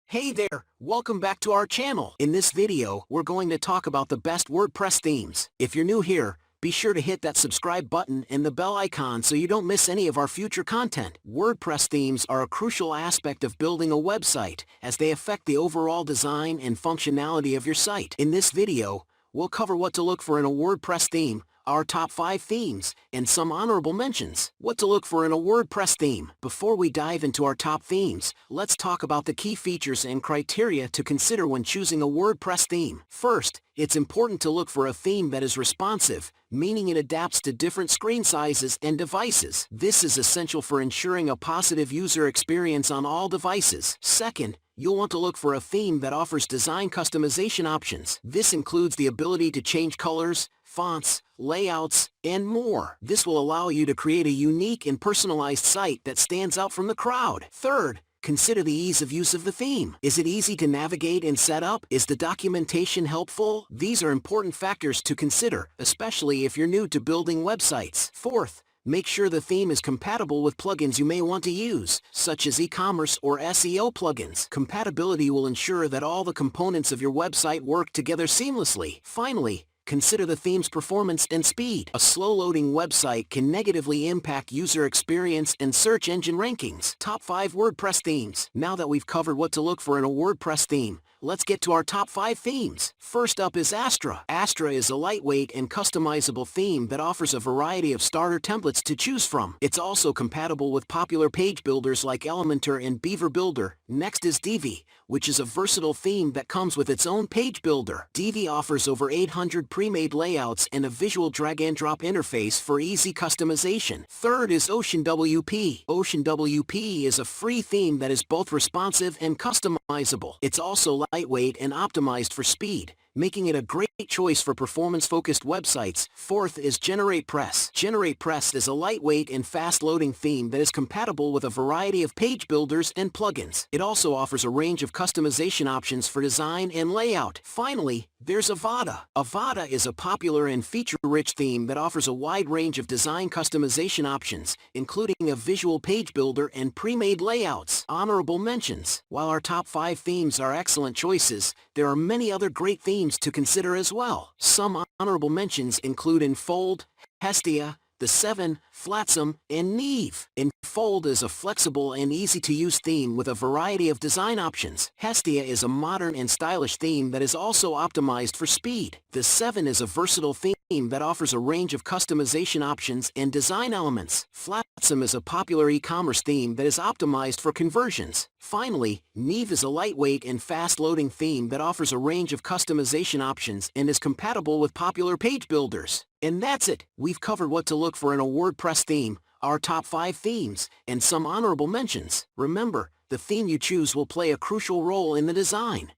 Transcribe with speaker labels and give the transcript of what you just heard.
Speaker 1: Hey there, welcome back to our channel. In this video, we're going to talk about the best WordPress themes. If you're new here, be sure to hit that subscribe button and the bell icon so you don't miss any of our future content. WordPress themes are a crucial aspect of building a website, as they affect the overall design and functionality of your site. In this video, we'll cover what to look for in a WordPress theme, our top 5 themes, and some honorable mentions. What to look for in a WordPress theme. Before we dive into our top themes, let's talk about the key features and criteria to consider when choosing a WordPress theme. First, it's important to look for a theme that is responsive, meaning it adapts to different screen sizes and devices. This is essential for ensuring a positive user experience on all devices. Second, you'll want to look for a theme that offers design customization options. This includes the ability to change colors, fonts, layouts, and more. This will allow you to create a unique and personalized site that stands out from the crowd. Third, consider the ease of use of the theme. Is it easy to navigate and set up? Is the documentation helpful? These are important factors to consider, especially if you're new to building websites. Fourth, make sure the theme is compatible with plugins you may want to use, such as e-commerce or SEO plugins. Compatibility will ensure that all the components of your website work together seamlessly. Finally, consider the theme's performance and speed. A slow-loading website can negatively impact user experience and search engine rankings. Top 5 WordPress themes. Now that we've covered what to look for in a WordPress theme, let's get to our top 5 themes. First up is Astra. Astra is a lightweight and customizable theme that offers a variety of starter templates to choose from. It's also compatible with popular page builders like Elementor and Beaver Builder. Next is Divi, which is a versatile theme that comes with its own page builder. Divi offers over 800 pre-made layouts and a visual drag-and-drop interface for easy customization. Third is OceanWP. OceanWP is a free theme that is both responsive and customizable. It's also lightweight and optimized for speed, making it a great choice for performance-focused websites. Fourth is GeneratePress. GeneratePress is a lightweight and fast-loading theme that is compatible with a variety of page builders and plugins. It also offers a range of customization options for design and layout. Finally, there's Avada. Avada is a popular and feature-rich theme that offers a wide range of design customization options, including a visual page builder and pre-made layouts. Honorable mentions. While our top 5 themes are excellent choices, there are many other great themes to consider as well. Some honorable mentions include Enfold, Hestia, The 7, Flotsam, and Neve. Enfold is a flexible and easy-to-use theme with a variety of design options. Hestia is a modern and stylish theme that is also optimized for speed. The 7 is a versatile theme that offers a range of customization options and design elements. Flotsam is a popular e-commerce theme that is optimized for conversions. Finally, Neve is a lightweight and fast-loading theme that offers a range of customization options and is compatible with popular page builders. And that's it. We've covered what to look for in a WordPress theme, our top 5 themes, and some honorable mentions. Remember, the theme you choose will play a crucial role in the design,